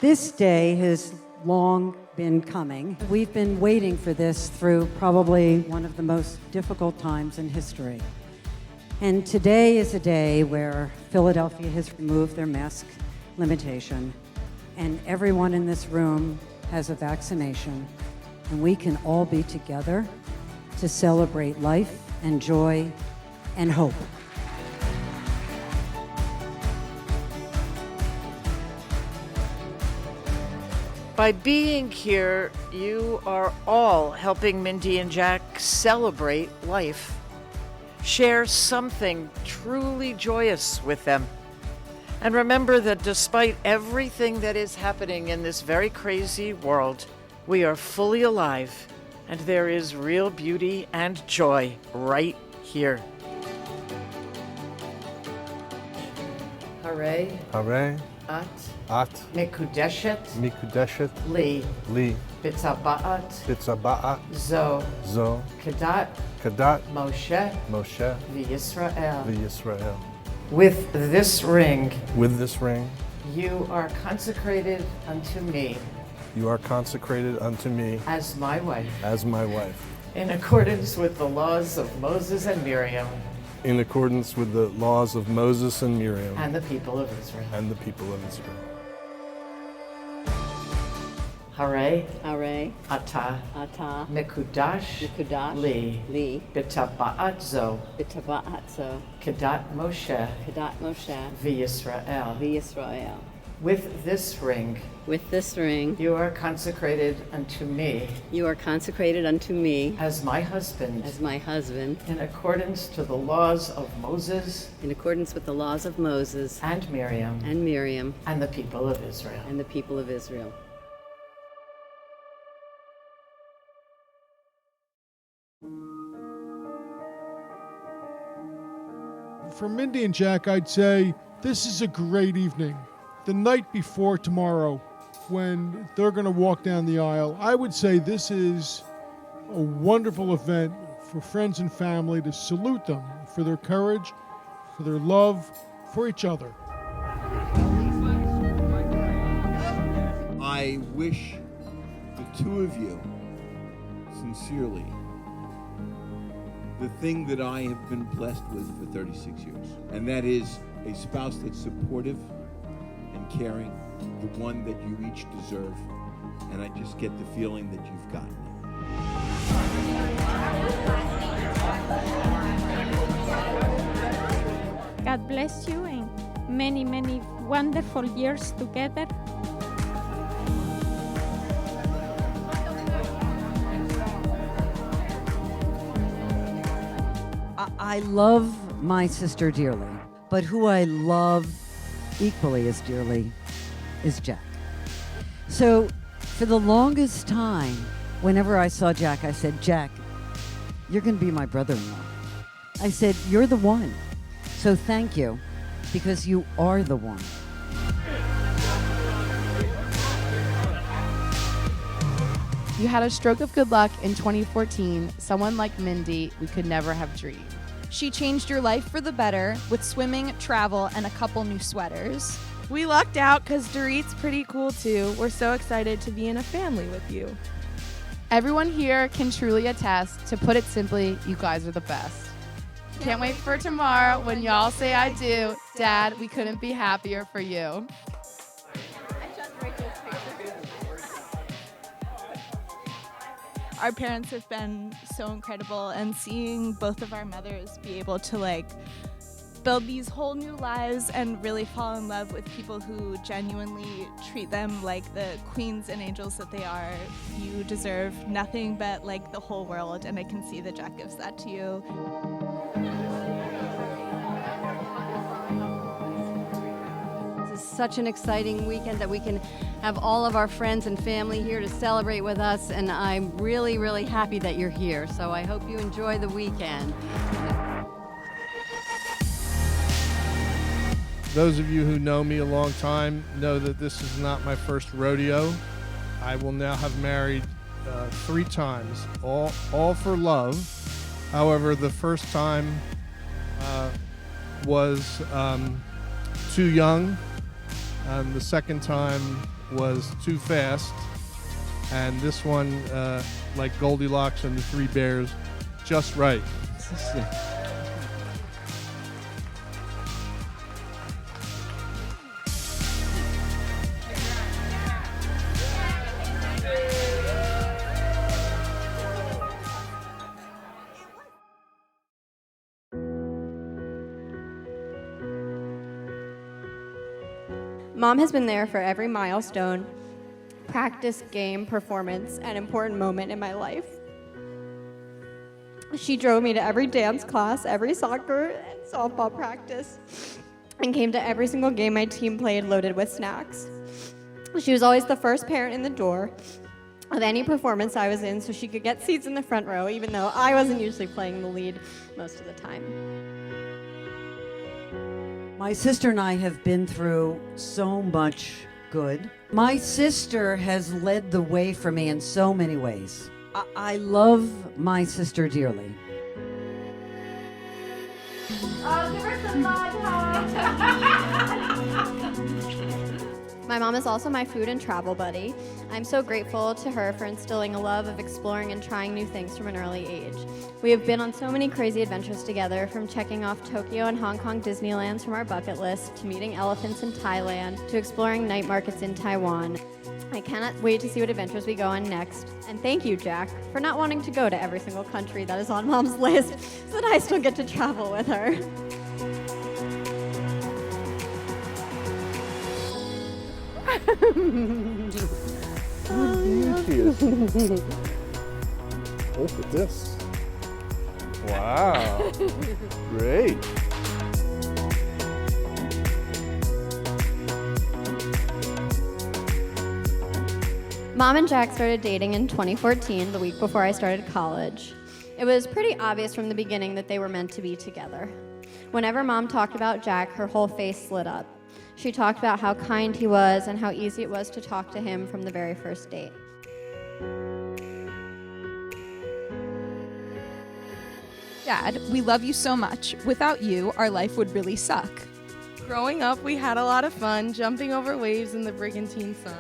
This day has long been coming. We've been waiting for this through probably one of the most difficult times in history. And today is a day where Philadelphia has removed their mask limitation, and everyone in this room has a vaccination, and we can all be together to celebrate life and joy and hope. By being here, you are all helping Mindy and Jack celebrate life. Share something truly joyous with them. And remember that despite everything that is happening in this very crazy world, we are fully alive, and there is real beauty and joy right here. Hooray. Hooray. At Mikudeshet Li Bitzaba'at Bitzaba'at Zo Kadat Moshe V'Yisrael. With this ring you are consecrated unto me as my wife in accordance with the laws of Moses and Miriam and the people of Israel. Hooray. Ata Mikudash Li Bitaba'at Zo Kadat Moshe V'Yisrael. With this ring you are consecrated unto me as my husband in accordance to the laws of Moses with the laws of Moses and Miriam and the people of Israel. For Mindy and Jack, I'd say this is a great evening. The night before tomorrow, when they're going to walk down the aisle, I would say this is a wonderful event for friends and family to salute them for their courage, for their love, for each other. I wish the two of you, sincerely, the thing that I have been blessed with for 36 years, and that is a spouse that's supportive and caring, the one that you each deserve, and I just get the feeling that you've gotten it. God bless you and many, many wonderful years together. I love my sister dearly, but who I love equally as dearly is Jack. So for the longest time, whenever I saw Jack, I said, Jack, you're going to be my brother-in-law. I said, you're the one. So thank you, because you are the one. You had a stroke of good luck in 2014. Someone like Mindy, we could never have dreamed. She changed your life for the better with swimming, travel, and a couple new sweaters. We lucked out because Dorit's pretty cool too. We're so excited to be in a family with you. Everyone here can truly attest. To put it simply, you guys are the best. Can't wait for tomorrow when y'all say I do. Dad, we couldn't be happier for you. Our parents have been so incredible, and seeing both of our mothers be able to build these whole new lives and really fall in love with people who genuinely treat them like the queens and angels that they are. You deserve nothing but the whole world, and I can see that Jack gives that to you. This is such an exciting weekend that we can have all of our friends and family here to celebrate with us, and I'm really, really happy that you're here. So I hope you enjoy the weekend. Those of you who know me a long time know that this is not my first rodeo. I will now have married 3 times, all for love. However, the first time was too young. The second time was too fast, and this one, like Goldilocks and the Three Bears, just right. Mom has been there for every milestone, practice, game, performance, and important moment in my life. She drove me to every dance class, every soccer and softball practice, and came to every single game my team played loaded with snacks. She was always the first parent in the door of any performance I was in so she could get seats in the front row, even though I wasn't usually playing the lead most of the time. My sister and I have been through so much good. My sister has led the way for me in so many ways. I love my sister dearly. Oh, give her some mud, My mom is also my food and travel buddy. I'm so grateful to her for instilling a love of exploring and trying new things from an early age. We have been on so many crazy adventures together, from checking off Tokyo and Hong Kong Disneylands from our bucket list, to meeting elephants in Thailand, to exploring night markets in Taiwan. I cannot wait to see what adventures we go on next. And thank you, Jack, for not wanting to go to every single country that is on Mom's list so that I still get to travel with her. Look at this. Wow. Great. Mom and Jack started dating in 2014, the week before I started college. It was pretty obvious from the beginning that they were meant to be together. Whenever Mom talked about Jack, her whole face lit up. She talked about how kind he was and how easy it was to talk to him from the very first date. Dad, we love you so much. Without you, our life would really suck. Growing up, we had a lot of fun jumping over waves in the brigantine sun.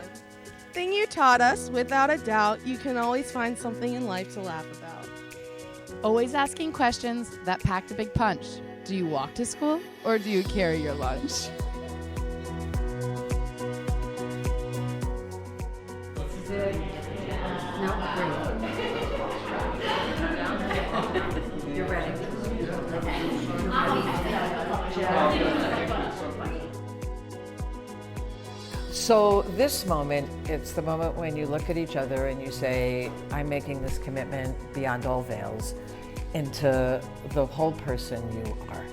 Thing you taught us, without a doubt, you can always find something in life to laugh about. Always asking questions that packed a big punch. Do you walk to school or do you carry your lunch? You're ready. So this moment, it's the moment when you look at each other and you say, I'm making this commitment beyond all veils into the whole person you are.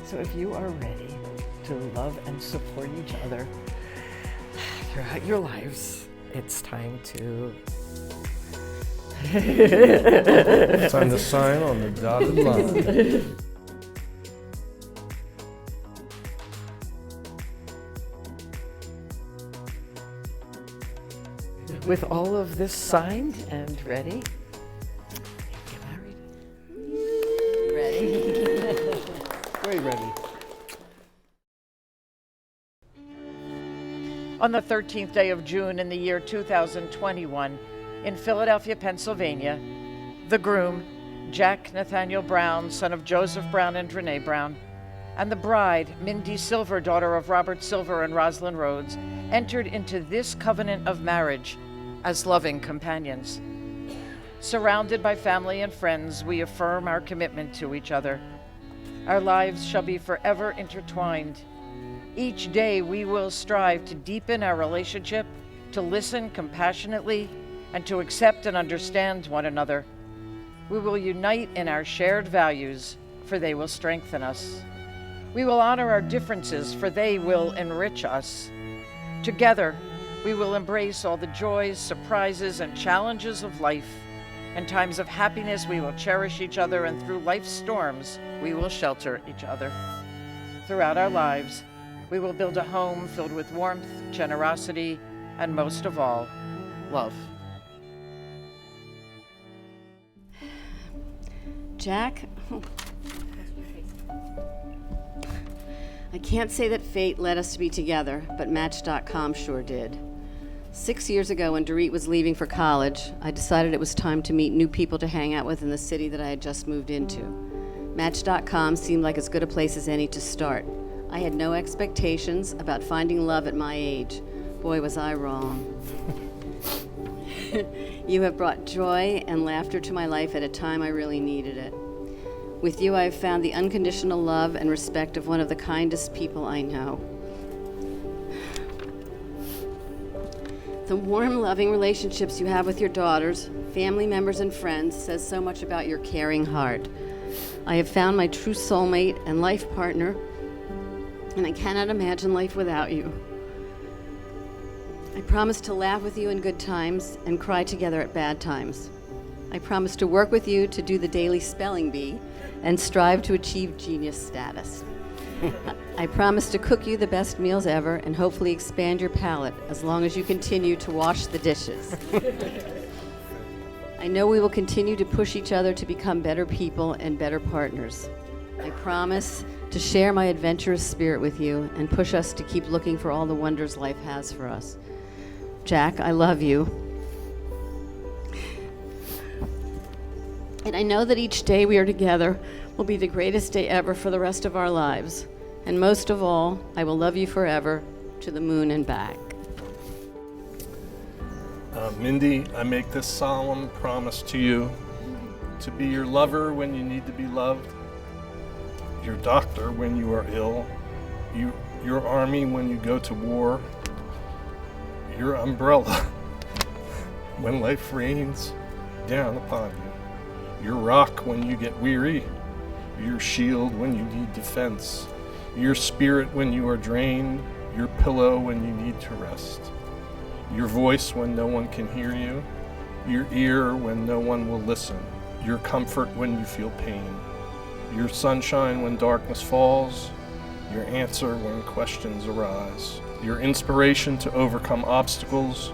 So if you are ready to love and support each other throughout your lives, it's time to... Time to sign on the dotted line. With all of this signed and ready, get married. Ready? Way ready. On the 13th day of June in the year 2021, in Philadelphia, Pennsylvania, the groom, Jack Nathaniel Brown, son of Joseph Brown and Renee Brown, and the bride, Mindy Silver, daughter of Robert Silver and Rosalind Rhodes, entered into this covenant of marriage as loving companions. Surrounded by family and friends, we affirm our commitment to each other. Our lives shall be forever intertwined. Each day we will strive to deepen our relationship, to listen compassionately, and to accept and understand one another. We will unite in our shared values, for they will strengthen us. We will honor our differences, for they will enrich us. Together, we will embrace all the joys, surprises, and challenges of life. In times of happiness, we will cherish each other, and through life's storms, we will shelter each other. Throughout our lives, we will build a home filled with warmth, generosity, and most of all, love. Jack, I can't say that fate led us to be together, but Match.com sure did. 6 years ago, when Dorit was leaving for college, I decided it was time to meet new people to hang out with in the city that I had just moved into. Match.com seemed like as good a place as any to start. I had no expectations about finding love at my age. Boy, was I wrong. You have brought joy and laughter to my life at a time I really needed it. With you, I have found the unconditional love and respect of one of the kindest people I know. The warm, loving relationships you have with your daughters, family members, and friends says so much about your caring heart. I have found my true soulmate and life partner, and I cannot imagine life without you. I promise to laugh with you in good times and cry together at bad times. I promise to work with you to do the daily spelling bee and strive to achieve genius status. I promise to cook you the best meals ever and hopefully expand your palate as long as you continue to wash the dishes. I know we will continue to push each other to become better people and better partners. I promise to share my adventurous spirit with you and push us to keep looking for all the wonders life has for us. Jack, I love you. And I know that each day we are together will be the greatest day ever for the rest of our lives. And most of all, I will love you forever, to the moon and back. Mindy, I make this solemn promise to you to be your lover when you need to be loved, your doctor when you are ill, your army when you go to war, your umbrella when life rains down upon you, your rock when you get weary, your shield when you need defense, your spirit when you are drained, your pillow when you need to rest, your voice when no one can hear you, your ear when no one will listen, your comfort when you feel pain, your sunshine when darkness falls, your answer when questions arise, your inspiration to overcome obstacles,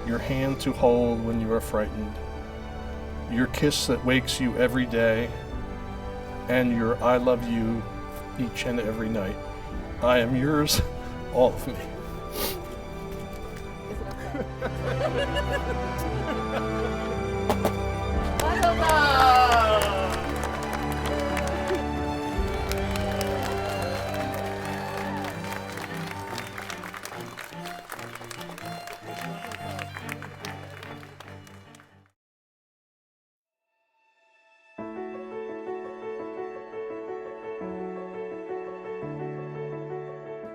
your hand to hold when you are frightened, your kiss that wakes you every day, and your I love you each and every night. I am yours, all of me.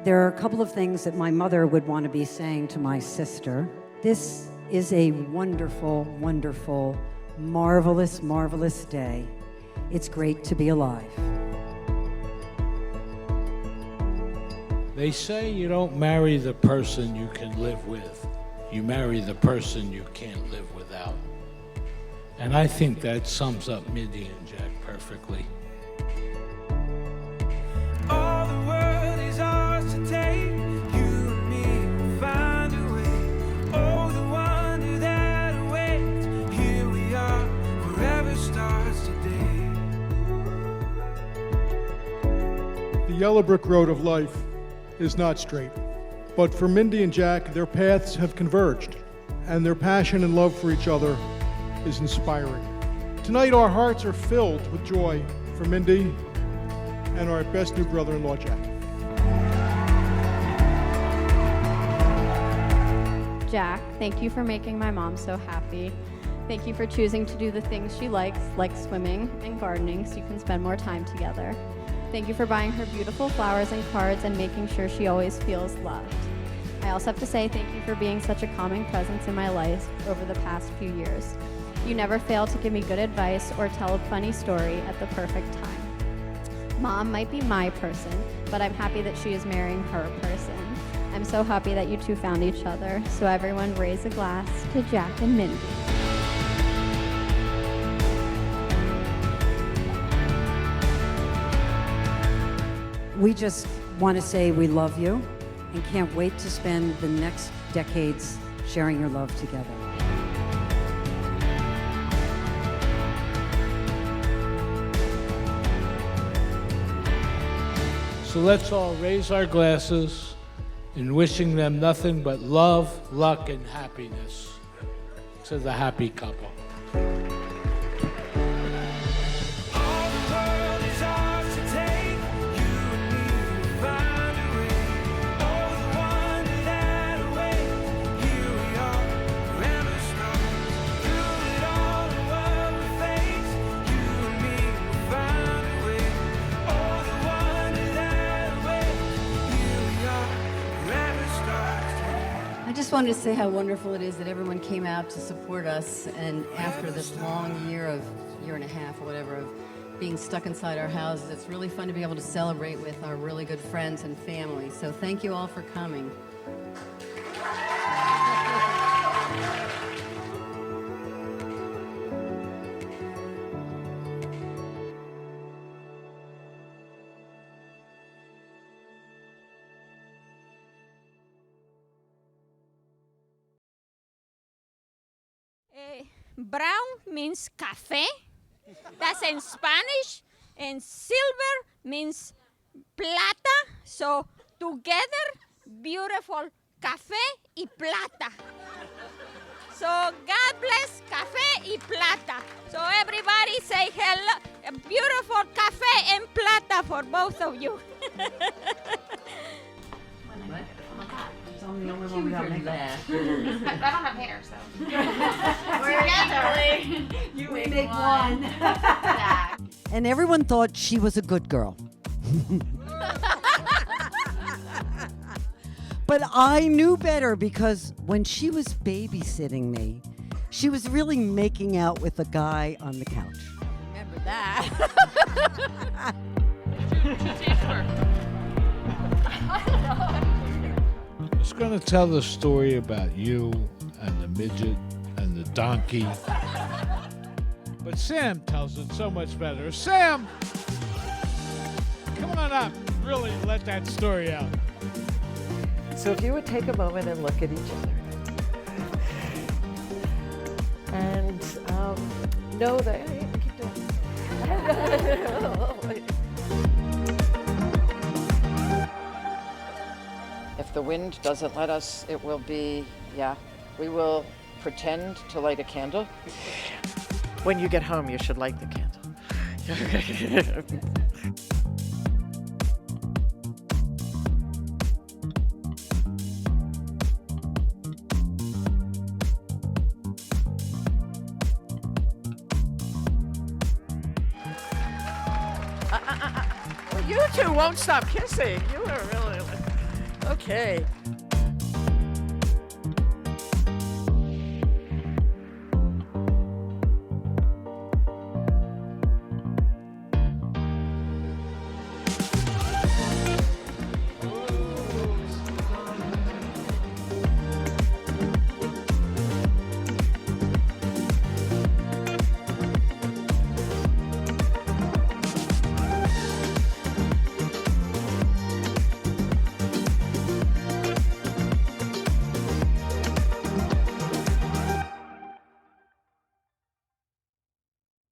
There are a couple of things that my mother would want to be saying to my sister. This is a wonderful, wonderful, marvelous, marvelous day. It's great to be alive. They say you don't marry the person you can live with. You marry the person you can't live without. And I think that sums up Mindy and Jack perfectly. All the world is ours to take. You and me will find a way. Oh, the wonder that awaits. Here we are, forever starts today. The yellow brick road of life is not straight. But for Mindy and Jack, their paths have converged, and their passion and love for each other is inspiring. Tonight, our hearts are filled with joy for Mindy and our best new brother-in-law, Jack. Jack, thank you for making my mom so happy. Thank you for choosing to do the things she likes, like swimming and gardening, so you can spend more time together. Thank you for buying her beautiful flowers and cards and making sure she always feels loved. I also have to say thank you for being such a calming presence in my life over the past few years. You never fail to give me good advice or tell a funny story at the perfect time. Mom might be my person, but I'm happy that she is marrying her person. I'm so happy that you two found each other. So everyone raise a glass to Jack and Mindy. We just want to say we love you and can't wait to spend the next decades sharing your love together. So let's all raise our glasses in wishing them nothing but love, luck, and happiness. To the happy couple. I just wanted to say how wonderful it is that everyone came out to support us, and after this long year and a half or whatever of being stuck inside our houses, it's really fun to be able to celebrate with our really good friends and family. So thank you all for coming. Brown means café. That's in Spanish. And silver means plata. So together, beautiful café y plata. So God bless café y plata. So everybody say hello. A beautiful café and plata for both of you. I'm the only one without makeup. I don't have hair, so. You make one. And everyone thought she was a good girl. But I knew better, because when she was babysitting me, she was really making out with a guy on the couch. Remember that. I was going to tell the story about you and the midget and the donkey. But Sam tells it so much better. Sam, come on up. Really let that story out. So if you would take a moment and look at each other. And know that... Keep doing it. If the wind doesn't let us, it will be, we will pretend to light a candle. When you get home, you should light the candle. Well, you two won't stop kissing. You are really... Okay.